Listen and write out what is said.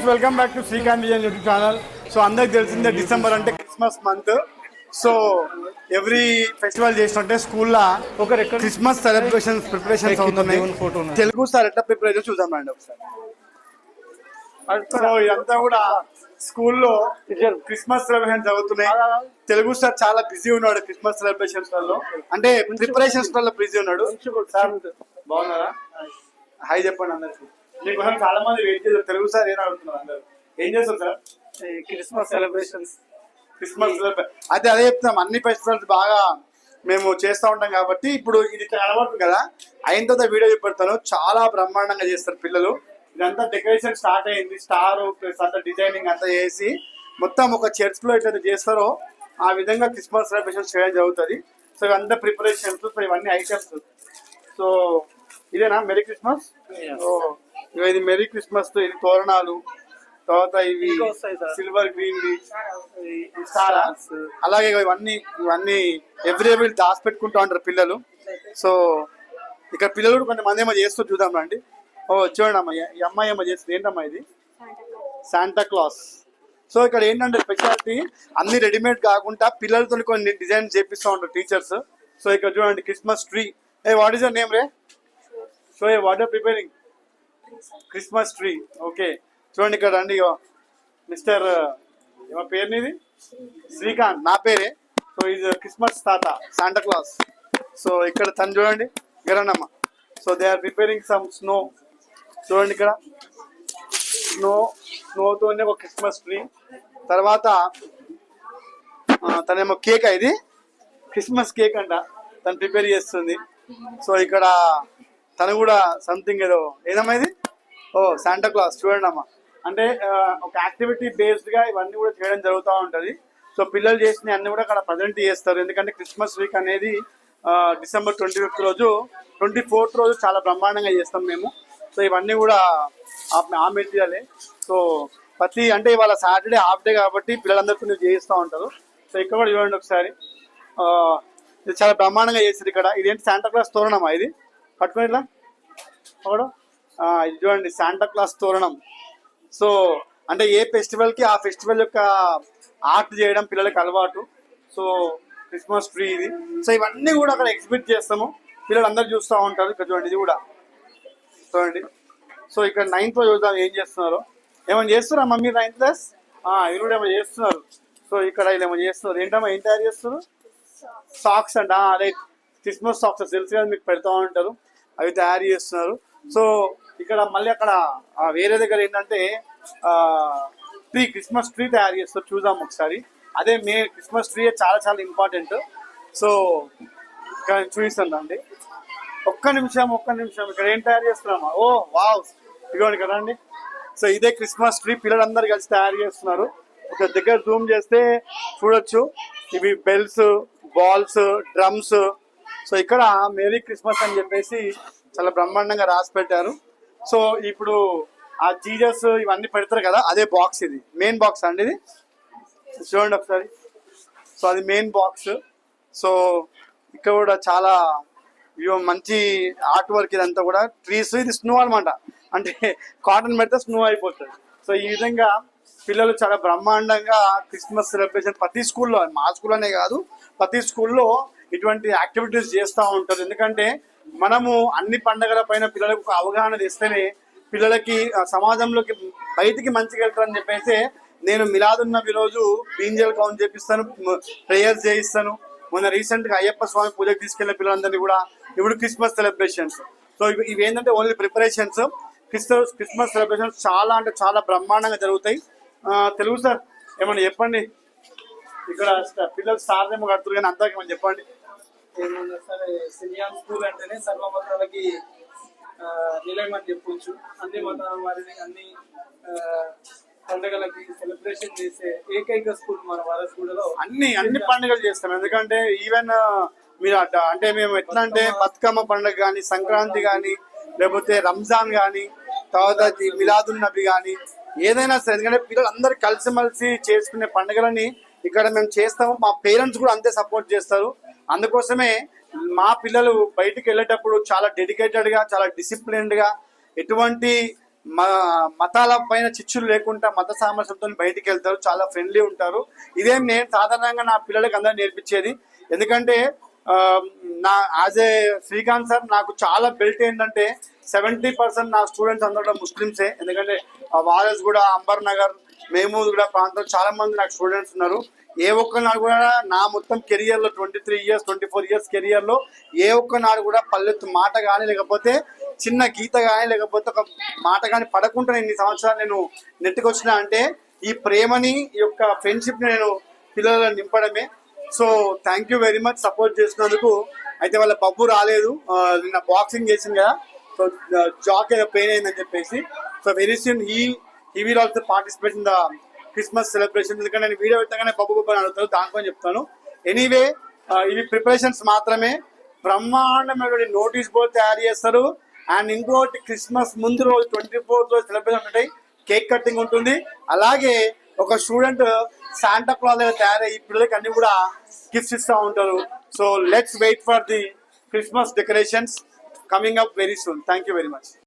Welcome back to Srikanth Vijayan YouTube channel. So అందరికి తెలిసిందే December అంటే Christmas month. So every festival చేసినట్టే స్కూల్లో క్రిస్మస్ సెలబ్రేషన్స్ ప్రిపరేషన్స్ అవుతున్నాయి. తెలుగు సార్ ఎట్లా ప్రిపేర్ చేసి చూద్దాం అండి ఒకసారి. సో ఇదంతా కూడా స్కూల్లో క్రిస్మస్ సెలబ్రేషన్స్ అవుతున్నాయి. తెలుగు సార్ చాలా బిజీ ఉన్నాడు క్రిస్మస్ సెలబ్రేషన్స్ వల్ల, అంటే ప్రిపరేషన్స్ వల్ల బిజీ ఉన్నాడు. సార్ బాగున్నారా? హాయ్ చెప్పండి అందరికి. మీకోసం చాలా మంది వెయిట్ చేస్తారు. తెలుగు సార్ ఏం అడుగుతున్నారు అందరు, ఏం చేస్తారు సార్? Christmas celebrations. క్రిస్మస్ అయితే అదే చెప్తాం, అన్ని ఫెస్టివల్స్ బాగా మేము చేస్తూ ఉంటాం కాబట్టి ఇప్పుడు ఇది కనబడుతుంది కదా, అయిన తర్వాత వీడియో చూపెడతాను. చాలా బ్రహ్మాండంగా చేస్తారు పిల్లలు. ఇదంతా డెకరేషన్ స్టార్ట్ అయింది, స్టార్ ప్లస్ అంతా డిజైనింగ్ అంతా చేసి మొత్తం ఒక చర్చ్ లో ఎట్లయితే చేస్తారో ఆ విధంగా క్రిస్మస్ సెలబ్రేషన్ చేయడం జరుగుతుంది. సో ఇవంతా ప్రిపరేషన్స్, సో ఇవన్నీ ఐటమ్స్. సో ఇదేనా మెరీ క్రిస్మస్? ఇది మెరీ క్రిస్మస్, ఇది తోరణాలు, తర్వాత ఇవి సిల్వర్ గ్రీన్, అలాగే ఇవన్నీ ఎవ్రీ దాచి పెట్టుకుంటూ ఉంటారు పిల్లలు. సో ఇక్కడ పిల్లలు కూడా కొంతమంది ఏమో చేస్తూ చూద్దాం రండి. చూడండి అమ్మ, ఈ అమ్మాయి ఏమో చేస్తుంది. ఏంటమ్మా ఇది? Santa Claus. సో ఇక్కడ ఏంటంటే స్పెషాలిటీ, అన్ని రెడీమేడ్ కాకుండా పిల్లలతో కొన్ని డిజైన్ చేపిస్తూ ఉంటారు టీచర్స్. సో ఇక్కడ చూడండి Christmas tree. What is your name రే? So what are preparing? Christmas tree. Okay, చూడండి ఇక్కడ రండి. మిస్టర్ ఏమో పేరు నీది? శ్రీకాంత్. నా పేరే. సో ఇది క్రిస్మస్ తాత, శాంటా క్లాస్. సో ఇక్కడ తను చూడండి, Giranamma. So they are preparing some snow. చూడండి ఇక్కడ స్నోతోనే ఒక క్రిస్మస్ ట్రీ. తర్వాత తనేమో కేక్, ఇది క్రిస్మస్ కేక్ అంట, తను ప్రిపేర్ చేస్తుంది. సో ఇక్కడ తను కూడా సంథింగ్ ఏదమ్మా ఇది? Santa Claus. చూడండి అమ్మ, అంటే ఒక యాక్టివిటీ బేస్డ్ గా ఇవన్నీ కూడా చేయడం జరుగుతూ ఉంటది. సో పిల్లలు చేసిన అన్ని కూడా అక్కడ ప్రజెంట్ చేస్తారు. ఎందుకంటే క్రిస్మస్ వీక్ అనేది డిసెంబర్ 25th రోజు, 24th రోజు చాలా బ్రహ్మాండంగా చేస్తాం మేము. సో ఇవన్నీ కూడా ఆ మెటీరియలే. సో అంటే ఇవాళ సాటర్డే హాఫ్ డే కాబట్టి పిల్లలందరూ కొంచెం చేస్తూ ఉంటారు. సో ఇక్కడ కూడా చూడండి ఒకసారి, ఇది చాలా బ్రహ్మాండంగా చేస్తారు ఇక్కడ. ఇదేంటి? శాంటా క్లాస్ తోరణమా ఇది? పట్టుకుని ఇట్లా ఒకడు. ఇది చూడండి శాంటా క్లాస్ తోరణం. సో అంటే ఏ ఫెస్టివల్ కి ఆ ఫెస్టివల్ యొక్క ఆర్ట్ చేయడం పిల్లలకి అలవాటు. సో క్రిస్మస్ ట్రీ ఇది. సో ఇవన్నీ కూడా అక్కడ ఎగ్జిబిట్ చేస్తాము, పిల్లలు అందరు చూస్తూ ఉంటారు. ఇక్కడ చూడండి, ఇది కూడా చూడండి. సో ఇక్కడ 9th చూద్దాం ఏం చేస్తున్నారు. ఏమైనా చేస్తున్నారా మమ్మీ 9th క్లాస్? ఇది కూడా ఏమైనా చేస్తున్నారు. సో ఇక్కడ వీళ్ళు ఏమైనా చేస్తున్నారు. ఏంటమ్మా, ఏం తయారు చేస్తున్నారు? సాక్స్ అంట. అదే క్రిస్మస్ సాక్స్ తెలుసు కదా, మీకు పెడతా ఉంటారు, అవి తయారు చేస్తున్నారు. సో ఇక్కడ మళ్ళీ అక్కడ వేరే దగ్గర ఏంటంటే క్రిస్మస్ ట్రీ తయారు చేస్తారు. చూద్దాం ఒకసారి. అదే క్రిస్మస్ ట్రీ చాలా చాలా ఇంపార్టెంట్. సో ఇక్కడ చూపిస్తాను అండి. ఒక్క నిమిషం. ఇక్కడ ఏం తయారు చేస్తున్నామా? వావ్, ఇదిగోండి కదా అండి. సో ఇదే క్రిస్మస్ ట్రీ పిల్లలందరూ కలిసి తయారు చేస్తున్నారు. ఒక దగ్గర జూమ్ చేస్తే చూడొచ్చు, ఇవి బెల్స్, బాల్స్, డ్రమ్స్. సో ఇక్కడ మేరీ క్రిస్మస్ అని చెప్పేసి చాలా బ్రహ్మాండంగా రాసి పెట్టారు. సో ఇప్పుడు ఆ జీజస్ ఇవన్నీ పెడతారు కదా, అదే బాక్స్. ఇది మెయిన్ బాక్స్ అండి, ఇది చూడండి ఒకసారి. సో అది మెయిన్ బాక్స్. సో ఇక్కడ కూడా చాలా మంచి ఆర్ట్ వర్క్. ఇదంతా కూడా ట్రీస్, ఇది స్నో అనమాట, అంటే కాటన్ పెడితే స్నో అయిపోతుంది. సో ఈ విధంగా పిల్లలు చాలా బ్రహ్మాండంగా క్రిస్మస్ సెలబ్రేషన్ ప్రతి స్కూల్లో, మా స్కూల్లోనే కాదు ప్రతి స్కూల్లో ఇటువంటి యాక్టివిటీస్ చేస్తూ ఉంటారు. ఎందుకంటే మనము అన్ని పండుగల పైన పిల్లలకు ఒక అవగాహన తెస్తేనే పిల్లలకి సమాజంలోకి బయటికి మంచిగా వెళ్తారని చెప్పేసి నేను మిలాదున్నబి రోజు బీంజల్ కౌంట్ చేపిస్తాను, ప్రేయర్స్ చేయిస్తాను. మొన్న రీసెంట్గా అయ్యప్ప స్వామి పూజకు తీసుకెళ్లిన పిల్లలందరినీ కూడా ఇప్పుడు క్రిస్మస్ సెలబ్రేషన్స్. సో ఇవి ఏంటంటే ఓన్లీ ప్రిపరేషన్స్. క్రిస్మస్ సెలబ్రేషన్స్ చాలా అంటే చాలా బ్రహ్మాండంగా జరుగుతాయి. తెలుగు సార్ ఏమన్నా చెప్పండి. ఇక్కడ పిల్లలు స్టార్ ఏమో కడుతున్నారు కానీ అంతా ఏమన్నా చెప్పండి. ఏమన్నా సరే, సినియాన్ స్కూల్ అంటేనే సర్వ మతాలకి నిలయం అని చెప్పొచ్చు. అన్ని మతాల వారిని అన్ని పండుగలకి సెలబ్రేషన్ చేసే ఏకైక స్కూల్ మన వారసుగూడలో. అన్ని పండుగలు చేస్తాం. ఎందుకంటే ఈవెన్ మీరు అంటే మేము ఎట్లా అంటే బతుకమ్మ పండుగ కానీ, సంక్రాంతి కానీ, లేకపోతే రంజాన్ కానీ, తర్వాత మిలాదున్నబి కానీ, ఏదైనా సరే. ఎందుకంటే పిల్లలు అందరు కలిసిమెలిసి చేసుకునే పండుగలని ఇక్కడ మేము చేస్తాము. మా పేరెంట్స్ కూడా అంతే సపోర్ట్ చేస్తారు. అందుకోసమే మా పిల్లలు బయటికి వెళ్ళేటప్పుడు చాలా డెడికేటెడ్గా, చాలా డిసిప్లిన్డ్గా, ఎటువంటి మతాల పైన చిచ్చులు లేకుండా మత సామరస్యంతో బయటికి వెళ్తారు, చాలా ఫ్రెండ్లీ ఉంటారు. ఇదేం నేను సాధారణంగా నా పిల్లలకి అందరూ నేర్పించేది. ఎందుకంటే నా యాజ్ ఏ శ్రీకాంత్ సార్ నాకు చాలా బెల్ట్ ఏంటంటే 70% నా స్టూడెంట్స్ అందరూ కూడా ముస్లిమ్సే. ఎందుకంటే వారస్ కూడా, అంబర్ నగర్, మేమూద్ కూడా ప్రాంతంలో చాలా మంది నాకు స్టూడెంట్స్ ఉన్నారు. ఏ ఒక్క నాడు కూడా నా మొత్తం కెరియర్లో 23 ఇయర్స్ 24 ఇయర్స్ కెరియర్లో ఏ ఒక్క నాడు కూడా పల్లెత్తు మాట కానీ, లేకపోతే చిన్న గీత కానీ, లేకపోతే ఒక మాట కానీ పడకుండా ఇన్ని సంవత్సరాలు నేను నెట్టుకొచ్చిన అంటే ఈ ప్రేమని, ఈ యొక్క ఫ్రెండ్షిప్ని నేను పిల్లలను నింపడమే. So thank you very much support చేసినందుకు. అయితే వాళ్ళ బబ్బు రాలేదు, నిన్న బాక్సింగ్ చేసింది కదా, సో జాక్ ఏదో పెయిన్ అయిందని చెప్పేసి. So very soon he will also participate in the Christmas celebration. ఎందుకంటే నేను వీడియో పెట్టగానే బబ్బు అని అడుగుతాను, దానిపై చెప్తాను. ఎనీవే ఇవి ప్రిపరేషన్స్ మాత్రమే. బ్రహ్మాండమైన నోటీస్ బోర్డు తయారు చేస్తారు. అండ్ ఇంకోటి క్రిస్మస్ ముందు రోజు 24th రోజు సెలబ్రేషన్ ఉంటాయి, కేక్ కటింగ్ ఉంటుంది. అలాగే ఒక స్టూడెంట్ శాంటా క్లాజ్ తయారయ్యి పిల్లలకి అన్ని కూడా గిఫ్ట్స్ ఇస్తూ ఉంటారు. So let's wait for the Christmas decorations coming up very soon. Thank you very much.